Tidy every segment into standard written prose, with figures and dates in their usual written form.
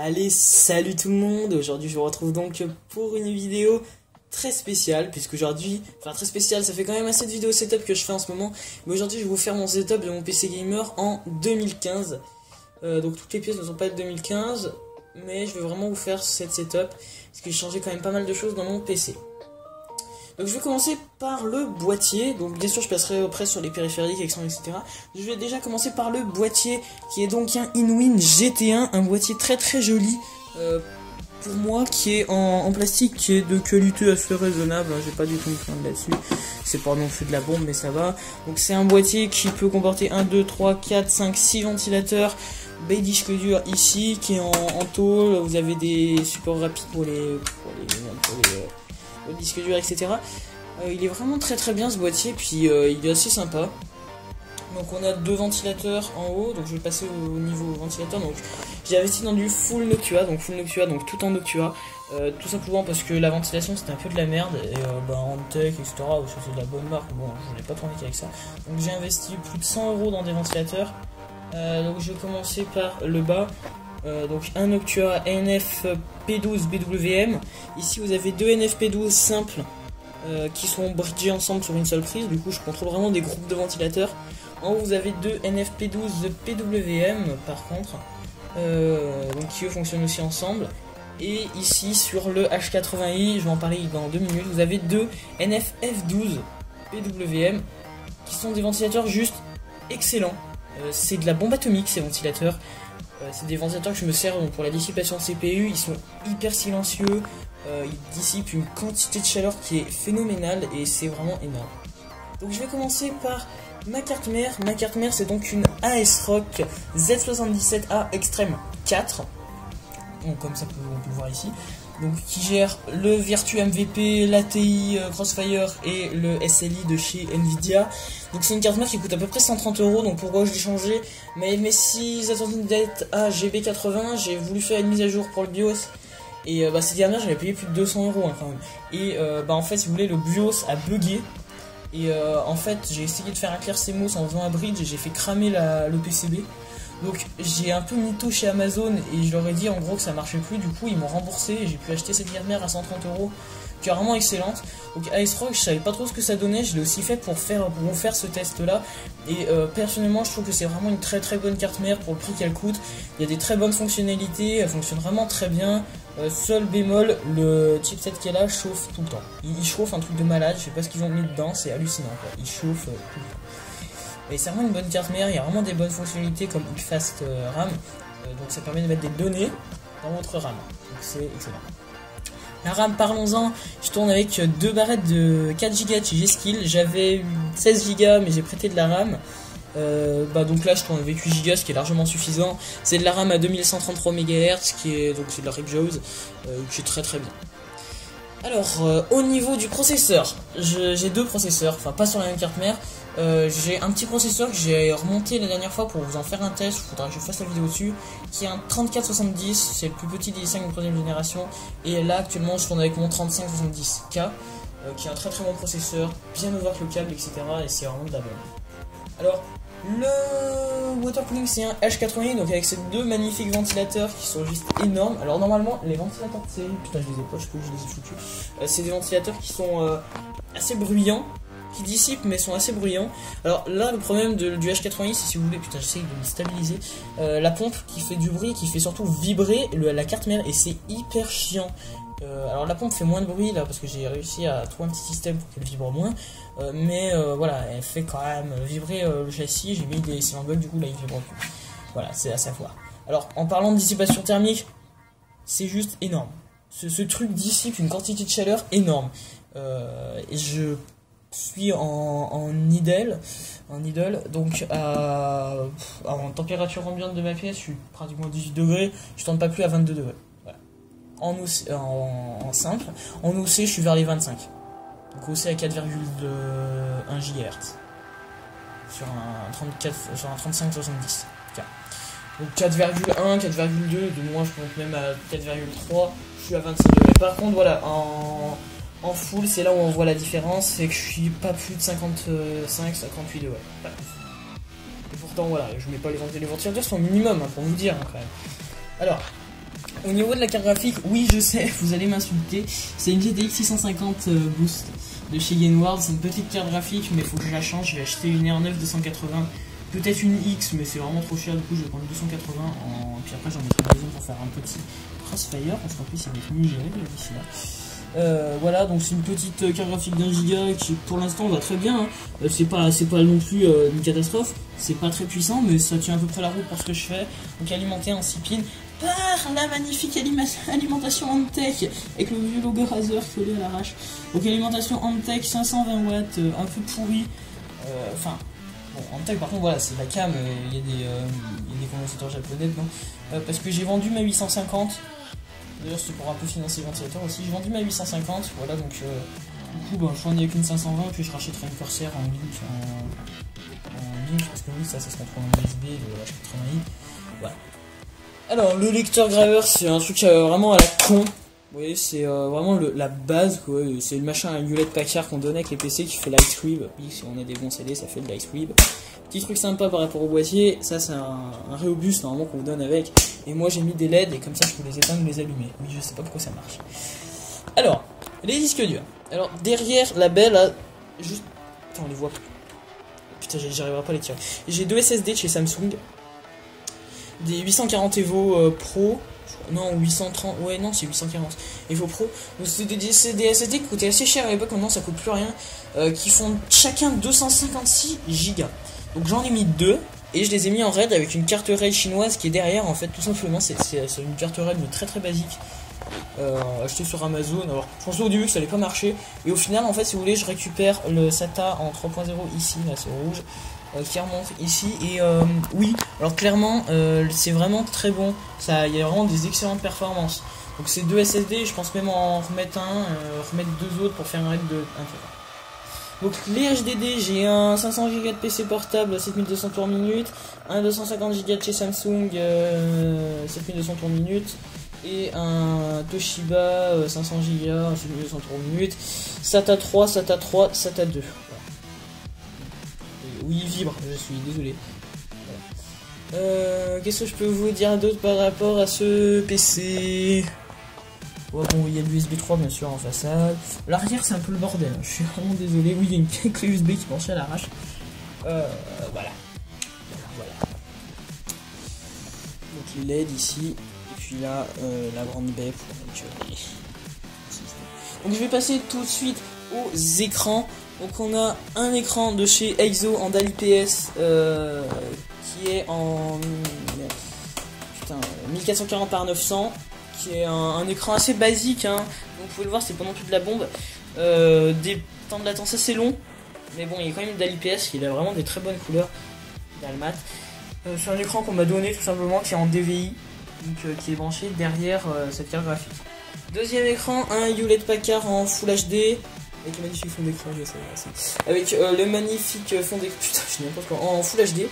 Allez, salut tout le monde. Aujourd'hui je vous retrouve donc pour une vidéo très spéciale, puisque aujourd'hui, enfin très spéciale, ça fait quand même assez de vidéos setup que je fais en ce moment, mais aujourd'hui je vais vous faire mon setup de mon PC gamer en 2015. Donc toutes les pièces ne sont pas de 2015, mais je vais vraiment vous faire cette setup, parce que j'ai changé quand même pas mal de choses dans mon PC. Donc je vais commencer par le boîtier, donc bien sûr je passerai après sur les périphériques, etc. Je vais déjà commencer par le boîtier, qui est donc un Inwin GT1, un boîtier très très joli, pour moi, qui est en plastique, qui est de qualité assez raisonnable, hein, j'ai pas du tout me plaindre là-dessus, c'est pas non plus de la bombe mais ça va. Donc c'est un boîtier qui peut comporter 1, 2, 3, 4, 5, 6 ventilateurs, baie disque dur ici, qui est en tôle, vous avez des supports rapides pour les disque dur, etc. Il est vraiment très très bien ce boîtier, puis il est assez sympa. Donc on a deux ventilateurs en haut, donc je vais passer au niveau ventilateur. Donc j'ai investi dans du full Noctua, donc tout en Noctua, tout simplement parce que la ventilation c'était un peu de la merde, et en tech, etc., c'est de la bonne marque, bon je voulais pas tourner qu'avec ça. Donc j'ai investi plus de 100 € dans des ventilateurs. Donc je vais commencer par le bas. Donc un Noctua NF-P12 BWM. Ici vous avez deux NF-P12 simples qui sont bridgés ensemble sur une seule prise. Du coup je contrôle vraiment des groupes de ventilateurs. En haut vous avez deux NF-P12 PWM par contre, donc qui eux fonctionnent aussi ensemble. Et ici sur le H80i, je vais en parler dans 2 minutes, vous avez deux NF-F12 PWM qui sont des ventilateurs juste excellents. C'est de la bombe atomique ces ventilateurs. C'est des ventilateurs que je me sers pour la dissipation de CPU, ils sont hyper silencieux, ils dissipent une quantité de chaleur qui est phénoménale et c'est vraiment énorme. Donc je vais commencer par ma carte mère. Ma carte mère c'est donc une ASRock Z77A Extreme 4, donc comme ça on peut le voir ici, donc qui gère le Virtu MVP, l'ATI Crossfire et le SLI de chez Nvidia. Donc c'est une carte mère qui coûte à peu près 130 €, donc pourquoi je l'ai changé? Mais si vous attendez d'être à GB80, j'ai voulu faire une mise à jour pour le BIOS, et cette dernière j'avais payé plus de 200 € hein, quand même. Et en fait si vous voulez, le BIOS a bugué, et en fait j'ai essayé de faire un clair CMOS en faisant un bridge et j'ai fait cramer le PCB. Donc j'ai un peu mytho chez Amazon et je leur ai dit en gros que ça marchait plus, du coup ils m'ont remboursé et j'ai pu acheter cette carte mère à 130 €, qui est vraiment excellente. Donc ASRock, je savais pas trop ce que ça donnait, je l'ai aussi fait pour vous faire ce test là, et personnellement je trouve que c'est vraiment une très très bonne carte mère pour le prix qu'elle coûte. Il y a des très bonnes fonctionnalités, elle fonctionne vraiment très bien. Seul bémol, le chipset qu'elle a chauffe tout le temps, il chauffe un truc de malade, je sais pas ce qu'ils ont mis dedans, c'est hallucinant quoi. Il chauffe tout le temps. Et c'est vraiment une bonne carte mère, il y a vraiment des bonnes fonctionnalités comme Fast RAM, donc ça permet de mettre des données dans votre RAM, donc c'est excellent. La RAM, parlons-en, je tourne avec deux barrettes de 4 Go de chez G-Skill, j'avais 16 Go mais j'ai prêté de la RAM, donc là je tourne avec 8 Go, ce qui est largement suffisant. C'est de la RAM à 2133 MHz, donc c'est de la RipJaws, qui est très très bien. Alors, au niveau du processeur, j'ai deux processeurs, enfin pas sur la même carte mère. J'ai un petit processeur que j'ai remonté la dernière fois pour vous en faire un test, il faudra que je fasse la vidéo dessus, qui est un 3470, c'est le plus petit des i5 de 3ème génération, et là actuellement je tourne avec mon 3570K, qui est un très très bon processeur, bien overclockable, etc. et c'est vraiment de la bonne. Alors, le water cooling c'est un H80i, donc avec ces deux magnifiques ventilateurs qui sont juste énormes. Alors normalement les ventilateurs de série, putain je les ai pas, je peux que je les ai foutus, c'est des ventilateurs qui sont assez bruyants, qui dissipent mais sont assez bruyants. Alors là le problème du H80i c'est, si vous voulez, putain j'essaye de me stabiliser, la pompe qui fait du bruit, qui fait surtout vibrer la carte mère, et c'est hyper chiant. Alors la pompe fait moins de bruit là parce que j'ai réussi à trouver un petit système pour qu'elle vibre moins, mais voilà, elle fait quand même vibrer le châssis. J'ai mis des cylindres, du coup là il vibre plus. Voilà, c'est à savoir. Alors en parlant de dissipation thermique, c'est juste énorme. Ce truc dissipe une quantité de chaleur énorme. Et je suis en idle, donc en température ambiante de ma pièce, je suis pratiquement à 18 degrés, je tourne pas plus à 22 degrés. En simple, en OC je suis vers les 25, donc OC à 4,1 GHz sur un 3570. Donc 4,1, 4,2, de moi je monte même à 4,3, je suis à 26 degrés. Par contre voilà, en full c'est là où on voit la différence, c'est que je suis pas plus de 55, 58 degrés, pas plus. Et pourtant voilà, je mets pas les ventilateurs sont au minimum, hein, pour vous dire hein, quand même. Alors Au niveau de la carte graphique, oui je sais, vous allez m'insulter, c'est une GTX 650 Boost de chez Gainward, c'est une petite carte graphique mais il faut que je la change, je vais acheter une R9 280, peut-être une X mais c'est vraiment trop cher, du coup je vais prendre 280, puis après j'en mettrai besoin pour faire un petit Crossfire, parce qu'en plus il va être mieux géré d'ici là. Voilà, donc c'est une petite carte graphique d'1 Go qui pour l'instant va très bien, hein. C'est pas non plus une catastrophe, c'est pas très puissant mais ça tient à peu près la route pour ce que je fais. Donc alimenté en 6 pins par la magnifique alimentation Antec avec le vieux logo Razer collé à l'arrache. Donc alimentation Antec 520 watts, un peu pourri, enfin bon, Antec par contre voilà c'est la cam, il y a des condensateurs japonais dedans, parce que j'ai vendu ma 850. D'ailleurs c'est pour un peu financer le ventilateur aussi, j'ai vendu ma 850, voilà donc du coup ben, je fournis avec une 520 puis je rachèterai une Corsair en Link, parce que oui ça se contrôle en USB, le H80i, voilà. Alors le lecteur graveur c'est un truc vraiment à la con, vous voyez c'est vraiment la base quoi, c'est le machin à Hewlett Packard qu'on donnait avec les PC qui fait Lightscribe, oui si on a des bons CD ça fait de Lightscribe. Petit truc sympa par rapport au boîtier, ça c'est un Rhéobus normalement qu'on vous donne avec, et moi j'ai mis des LED et comme ça je peux les éteindre ou les allumer, oui je sais pas pourquoi ça marche. Alors, les disques durs, alors derrière la belle là, juste, attends on les voit, putain j'arriverai pas à les tirer, j'ai deux SSD de chez Samsung, des 840 Evo Pro, non 830, ouais non c'est 840 Evo Pro, donc c'est des SSD qui coûtaient assez cher à l'époque, maintenant ça coûte plus rien, qui font chacun 256 Go. Donc j'en ai mis deux et je les ai mis en RAID avec une carte RAID chinoise qui est derrière en fait, tout simplement c'est une carte RAID très très basique, achetée sur Amazon. Alors je pensais au début que ça allait pas marcher et au final en fait si vous voulez je récupère le SATA en 3.0 ici, là c'est rouge, qui remonte ici et oui alors clairement c'est vraiment très bon, il y a vraiment des excellentes performances. Donc c'est deux SSD, je pense même en remettre remettre deux autres pour faire un RAID de 1 Tera. Donc les HDD, j'ai un 500 Go de PC portable à 7200 tours minute, un 250 Go de chez Samsung 7200 tours minute et un Toshiba 500 Go à 7200 tours minute, SATA 3, SATA 3, SATA 2. Voilà. Oui, il vibre, je suis désolé. Voilà. Qu'est-ce que je peux vous dire d'autre par rapport à ce PC ? Ouais, bon, il y a l'USB 3 bien sûr en façade. L'arrière c'est un peu le bordel, je suis vraiment désolé. Oui, il y a une clé USB qui penchait à l'arrache. Voilà. Donc les LED ici. Et puis là, la grande baie pour les... Donc je vais passer tout de suite aux écrans. Donc on a un écran de chez Exo en DAL IPS qui est en 1440 par 900. Qui est un écran assez basique, hein. Donc vous pouvez le voir, c'est pas non plus de la bombe. Des temps de latence assez longs, mais bon, il y a quand même DAL IPS, il a vraiment des très bonnes couleurs. DAL mat. C'est un écran qu'on m'a donné tout simplement, qui est en DVI, donc qui est branché derrière cette carte graphique. Deuxième écran, un Hewlett Packard en Full HD, avec le magnifique fond d'écran, je sais, merci. Avec le magnifique fond d'écran, putain, je n'ai n'importe quoi, en Full HD.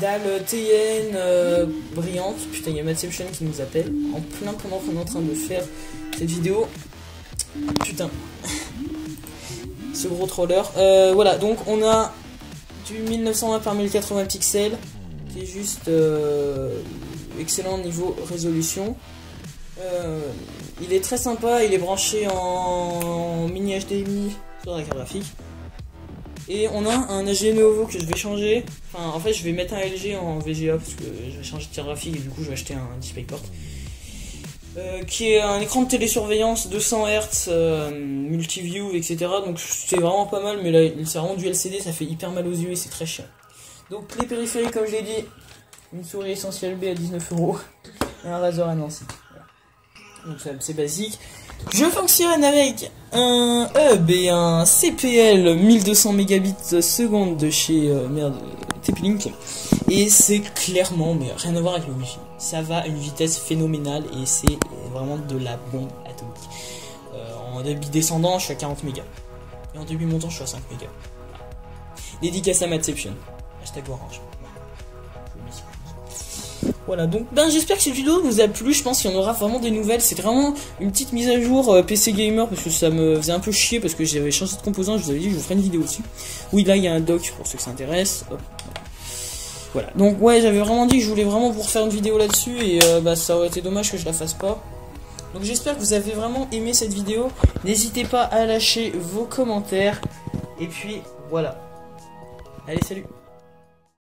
Dalle TN brillante, putain il y a Madception qui nous appelle en plein pendant qu'on est en train de faire cette vidéo, putain ce gros troller. Voilà donc on a du 1920 par 1080 pixels qui est juste excellent niveau résolution. Il est très sympa, il est branché en mini HDMI sur la carte graphique. Et on a un HDMI Novo que je vais changer. Enfin, en fait, je vais mettre un LG en VGA parce que je vais changer de carte graphique et du coup, je vais acheter un DisplayPort. Qui est un écran de télésurveillance 200 Hz, multiview, etc. Donc, c'est vraiment pas mal, mais là, c'est vraiment du LCD, ça fait hyper mal aux yeux et c'est très cher. Donc, les périphériques, comme je l'ai dit, une souris Essential B à 19 € et un Razer à Nancy. Voilà. Donc, c'est basique. Je fonctionne avec un hub et un CPL 1200 mégabits seconde de chez TP-Link et c'est clairement mais rien à voir avec le Wi-Fi. Ça va à une vitesse phénoménale et c'est vraiment de la bombe atomique. En débit descendant je suis à 40 mégas et en débit montant je suis à 5 mégas. Dédicace à Madception. Hashtag Orange. Voilà, donc j'espère que cette vidéo vous a plu, je pense qu'il y en aura vraiment des nouvelles, c'est vraiment une petite mise à jour PC Gamer parce que ça me faisait un peu chier parce que j'avais changé de composant, je vous avais dit que je vous ferai une vidéo dessus. Oui là il y a un dock pour ceux que ça intéresse. Hop. Voilà, donc ouais, j'avais vraiment dit que je voulais vraiment vous refaire une vidéo là-dessus et bah, ça aurait été dommage que je la fasse pas. Donc j'espère que vous avez vraiment aimé cette vidéo. N'hésitez pas à lâcher vos commentaires. Et puis voilà. Allez, salut.